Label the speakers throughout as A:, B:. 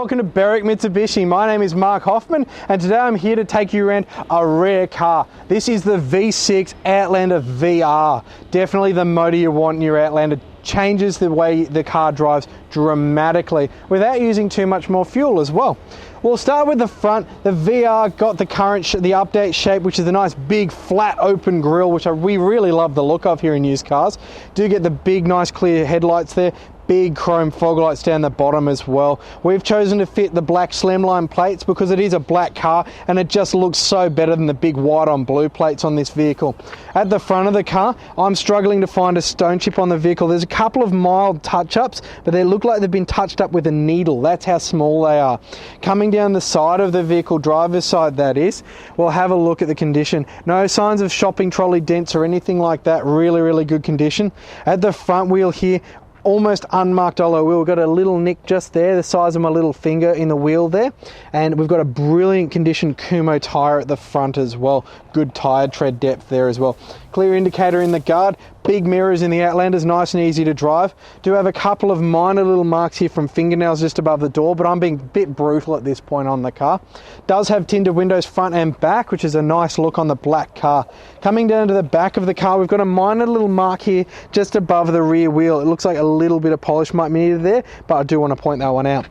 A: welcome to Berwick Mitsubishi. My name is Mark Hoffman and today I'm here to take you around a rare car. This is the V6 Outlander VR. Definitely the motor you want in your Outlander. Changes the way the car drives dramatically without using too much more fuel as well. We'll start with the front. The VR got the update shape, which is a nice big flat open grille, which we really love the look of here in used cars. Do get the big nice clear headlights there. Big chrome fog lights down the bottom as well. We've chosen to fit the black slimline plates because it is a black car and it just looks so better than the big white on blue plates on this vehicle. At the front of the car, I'm struggling to find a stone chip on the vehicle. There's a couple of mild touch-ups, but they look like they've been touched up with a needle. That's how small they are. Coming down the side of the vehicle, driver's side that is, we'll have a look at the condition. No signs of shopping trolley dents or anything like that. Really, really good condition. At the front wheel here, almost unmarked alloy wheel. We've got a little nick just there, the size of my little finger in the wheel there. And we've got a brilliant condition Kumho tyre at the front as well. Good tyre tread depth there as well. Clear indicator in the guard. Big mirrors in the Outlanders, nice and easy to drive. Do have a couple of minor little marks here from fingernails just above the door, but I'm being a bit brutal at this point on the car. Does have tinted windows front and back, which is a nice look on the black car. Coming down to the back of the car, we've got a minor little mark here just above the rear wheel. It looks like a little bit of polish might be needed there, but I do want to point that one out.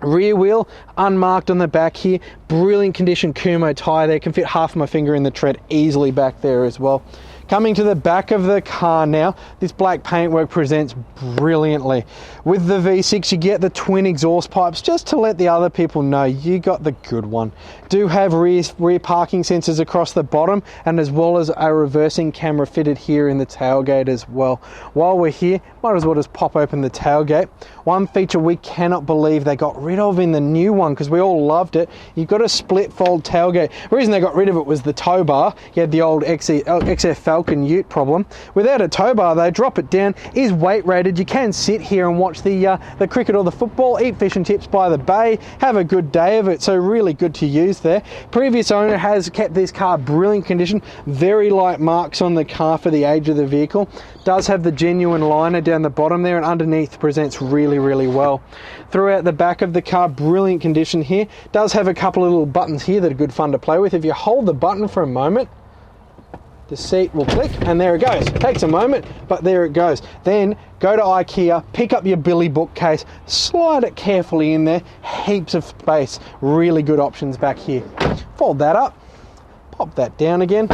A: Rear wheel unmarked on the back here. Brilliant condition Kumho tyre there. Can fit half my finger in the tread easily back there as well. Coming to the back of the car now, this black paintwork presents brilliantly. With the V6, you get the twin exhaust pipes just to let the other people know you got the good one. Do have rear parking sensors across the bottom and as well as a reversing camera fitted here in the tailgate as well. While we're here, might as well just pop open the tailgate. One feature we cannot believe they got rid of in the new one because we all loved it. You've got a split fold tailgate. The reason they got rid of it was the tow bar. You had the old XF Falcon Ute problem. Without a tow bar, they drop it down. Is weight rated. You can sit here and watch the cricket or the football, eat fish and chips by the bay, have a good day of it. So really good to use there. Previous owner has kept this car brilliant condition. Very light marks on the car for the age of the vehicle. Does have the genuine liner down the bottom there and underneath presents really, really well. Throughout the back of the car, brilliant condition here. Does have a couple of little buttons here that are good fun to play with. If you hold the button for a moment, the seat will click and there it goes. Takes a moment, but there it goes. Then go to IKEA, pick up your Billy bookcase, slide it carefully in there, heaps of space. Really good options back here. Fold that up, pop that down again.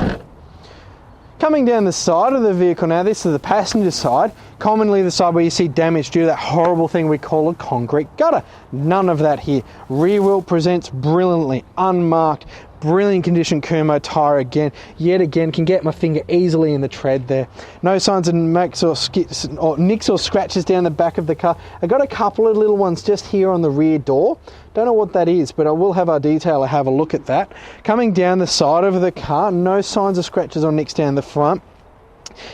A: Coming down the side of the vehicle now, this is the passenger side. Commonly the side where you see damage due to that horrible thing we call a concrete gutter. None of that here. Rear wheel presents brilliantly, unmarked, brilliant condition Kumho tyre again. Yet again, can get my finger easily in the tread there. No signs of nicks or scratches down the back of the car. I got a couple of little ones just here on the rear door. Don't know what that is, but I will have our detailer have a look at that. Coming down the side of the car, no signs of scratches or nicks down the front.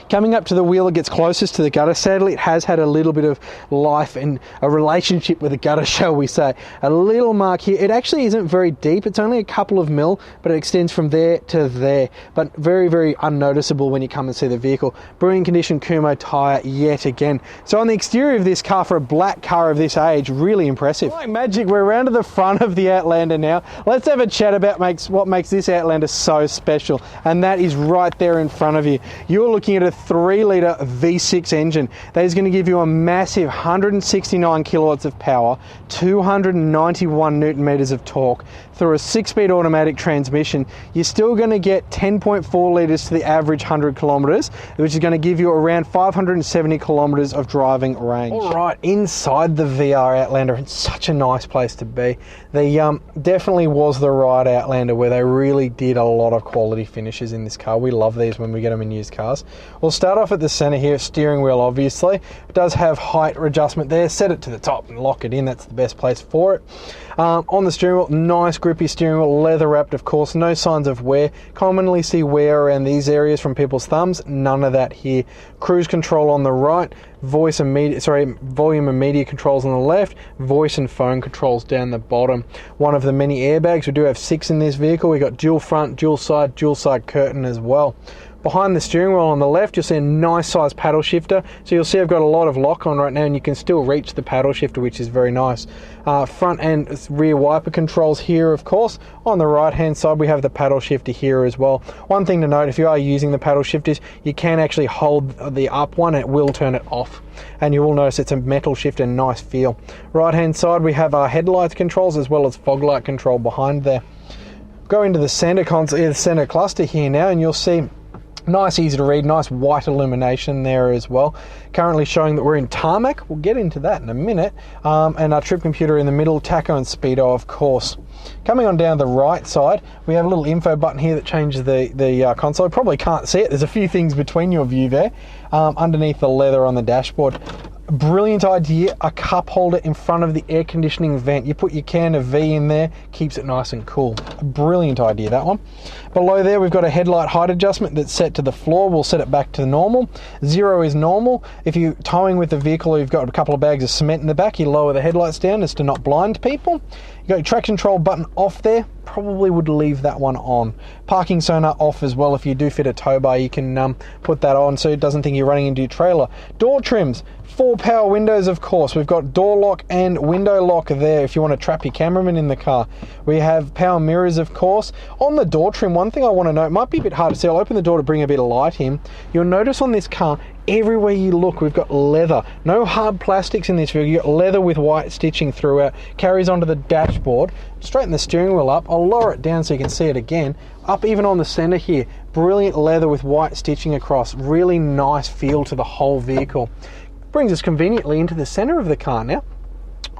A: Coming up to the wheel that gets closest to the gutter, sadly it has had a little bit of life and a relationship with the gutter, shall we say. A little mark here. It actually isn't very deep. It's only a couple of mil, but it extends from there to there. But very, very unnoticeable when you come and see the vehicle. Brilliant condition Kumho tyre yet again. So on the exterior of this car, for a black car of this age, really impressive. Like magic, we're around to the front of the Outlander now. Let's have a chat about what makes this Outlander so special. And that is right there in front of you. You're looking at a 3-litre V6 engine that is going to give you a massive 169 kilowatts of power, 291 newton meters of torque through a 6-speed automatic transmission. You're still going to get 10.4 litres to the average 100 kilometres, which is going to give you around 570 kilometres of driving range. All right, inside the VR Outlander, it's such a nice place to be. The definitely was the right Outlander where they really did a lot of quality finishes in this car. We love these when we get them in used cars. We'll start off at the centre here, steering wheel obviously. It does have height adjustment there. Set it to the top and lock it in. That's the best place for it. On the steering wheel, nice grippy steering wheel, leather wrapped of course, no signs of wear. Commonly see wear around these areas from people's thumbs, none of that here. Cruise control on the right, volume and media controls on the left, voice and phone controls down the bottom. One of the many airbags, we do have 6 in this vehicle. We got dual front, dual side curtain as well. Behind the steering wheel on the left, you'll see a nice size paddle shifter. So you'll see I've got a lot of lock on right now, and you can still reach the paddle shifter, which is very nice. Front and rear wiper controls here, of course. On the right hand side, we have the paddle shifter here as well. One thing to note, if you are using the paddle shifters, you can actually hold the up one and it will turn it off. And you will notice it's a metal shifter, nice feel. Right hand side, we have our headlight controls as well as fog light control behind there. Go into the center console, the center cluster here now, and you'll see nice, easy to read, nice white illumination there as well. Currently showing that we're in tarmac. We'll get into that in a minute. And our trip computer in the middle, tacho and speedo, of course. Coming on down the right side, we have a little info button here that changes the console. You probably can't see it. There's a few things between your view there. Underneath the leather on the dashboard. Brilliant idea, a cup holder in front of the air conditioning vent. You put your can of V in there, keeps it nice and cool. A brilliant idea, that one. Below there, we've got a headlight height adjustment that's set to the floor. We'll set it back to normal. 0 is normal. If you're towing with the vehicle or you've got a couple of bags of cement in the back, you lower the headlights down as to not blind people. You got your traction control button off there. Probably would leave that one on. Parking sonar off as well. If you do fit a tow bar, you can put that on so it doesn't think you're running into your trailer. Door trims, 4 power windows, of course. We've got door lock and window lock there if you want to trap your cameraman in the car. We have power mirrors, of course. On the door trim, one thing I want to note, might be a bit hard to see. I'll open the door to bring a bit of light in. You'll notice on this car, everywhere you look, we've got leather. No hard plastics in this vehicle. You've got leather with white stitching throughout. Carries onto the dashboard. Straighten the steering wheel up. I'll lower it down so you can see it again. Up even on the center here. Brilliant leather with white stitching across. Really nice feel to the whole vehicle. Brings us conveniently into the center of the car now.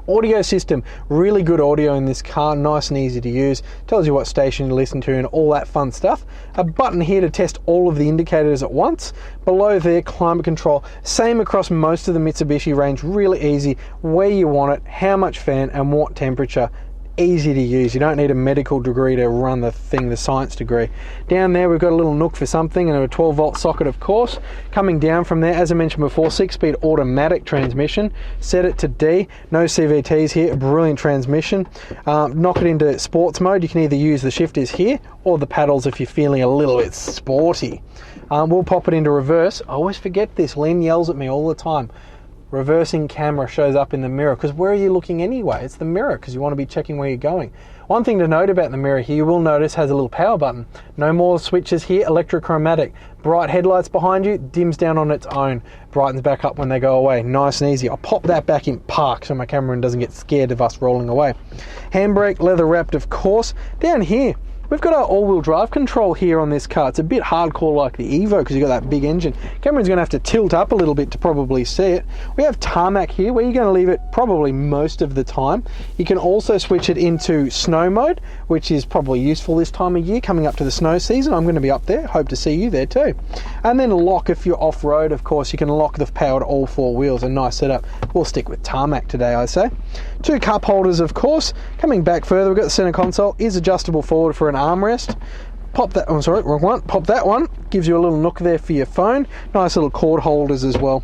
A: Audio system, really good audio in this car, nice and easy to use. Tells you what station you listen to and all that fun stuff. A button here to test all of the indicators at once. Below there, climate control. Same across most of the Mitsubishi range, really easy. Where you want it, how much fan and what temperature. Easy to use. You don't need a medical degree to run the thing, the science degree. Down there we've got a little nook for something and a 12 volt socket, of course. Coming down from there, as I mentioned before, 6-speed automatic transmission. Set it to D, no CVTs here, a brilliant transmission. Knock it into sports mode. You can either use the shifters here or the paddles if you're feeling a little bit sporty. We'll pop it into reverse. I always forget this, Lynn yells at me all the time. Reversing camera shows up in the mirror, because where are you looking anyway? It's the mirror, because you want to be checking where you're going. One thing to note about the mirror here, you will notice has a little power button. No more switches here, electrochromatic. Bright headlights behind you, dims down on its own. Brightens back up when they go away. Nice and easy. I'll pop that back in park so my cameraman doesn't get scared of us rolling away. Handbrake, leather wrapped, of course. Down here, we've got our all-wheel drive control here on this car. It's a bit hardcore like the Evo because you've got that big engine. Cameron's going to have to tilt up a little bit to probably see it. We have tarmac here where you're going to leave it probably most of the time. You can also switch it into snow mode, which is probably useful this time of year coming up to the snow season. I'm going to be up there. Hope to see you there too. And then lock if you're off-road, of course. You can lock the power to all 4 wheels. A nice setup. We'll stick with tarmac today, I say. 2 cup holders, of course. Coming back further, we've got the center console. Is adjustable forward for an armrest. Pop that, oh sorry, wrong one. Pop that one. Gives you a little nook there for your phone. Nice little cord holders as well.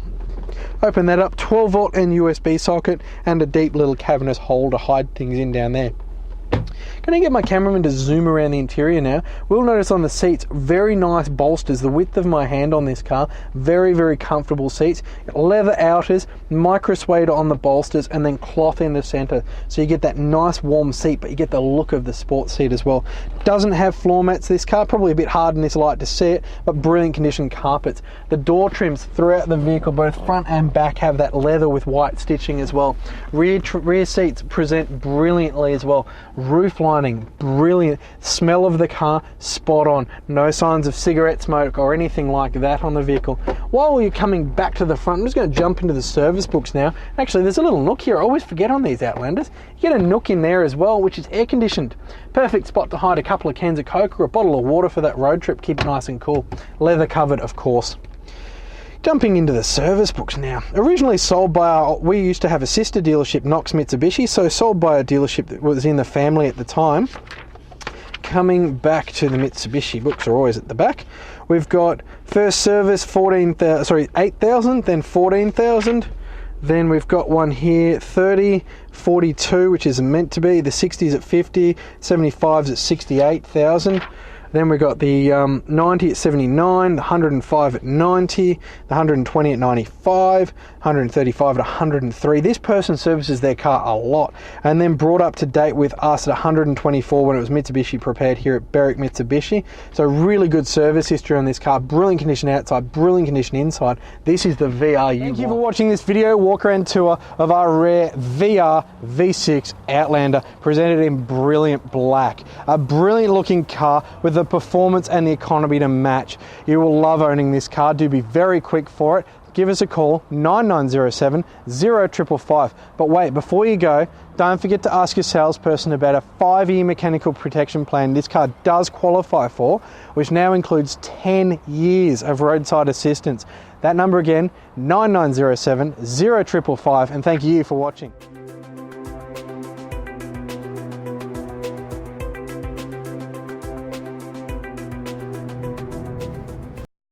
A: Open that up, 12 volt and USB socket, and a deep little cavernous hole to hide things in down there. Can I get my cameraman to zoom around the interior now? We'll notice on the seats, very nice bolsters, the width of my hand on this car. Very, very comfortable seats. Leather outers, micro suede on the bolsters, and then cloth in the center. So you get that nice warm seat, but you get the look of the sports seat as well. Doesn't have floor mats, this car. Probably a bit hard in this light to see it, but brilliant condition carpets. The door trims throughout the vehicle, both front and back, have that leather with white stitching as well. Rear seats present brilliantly as well. Roof lining, brilliant. Smell of the car, spot on. No signs of cigarette smoke or anything like that on the vehicle. While you're coming back to the front, I'm just going to jump into the service books now. Actually, there's a little nook here. I always forget on these Outlanders. You get a nook in there as well, which is air conditioned. Perfect spot to hide a couple of cans of Coke or a bottle of water for that road trip. Keep it nice and cool. Leather covered, of course. Jumping into the service books now. Originally sold by we used to have a sister dealership, Knox Mitsubishi, so sold by a dealership that was in the family at the time. Coming back to the Mitsubishi books are always at the back. We've got first service 8,000, then 14,000. Then we've got one here, 30, 42, which is meant to be. The 60s at 50, 75s at 68,000. Then we got the 90 at 79, the 105 at 90, the 120 at 95, 135 at 103. This person services their car a lot, and then brought up to date with us at 124 when it was Mitsubishi prepared here at Berwick Mitsubishi. So really good service history on this car. Brilliant condition outside, brilliant condition inside. This is the VR you want. Thank you for watching this video walk around tour of our rare VR V6 Outlander, presented in brilliant black. A brilliant looking car with the performance and the economy to match. You will love owning this car. Do be very quick for it. Give us a call, 9907 0555. But wait, before you go, don't forget to ask your salesperson about a 5-year mechanical protection plan this car does qualify for, which now includes 10 years of roadside assistance. That number again, 9907 0555, and thank you for watching.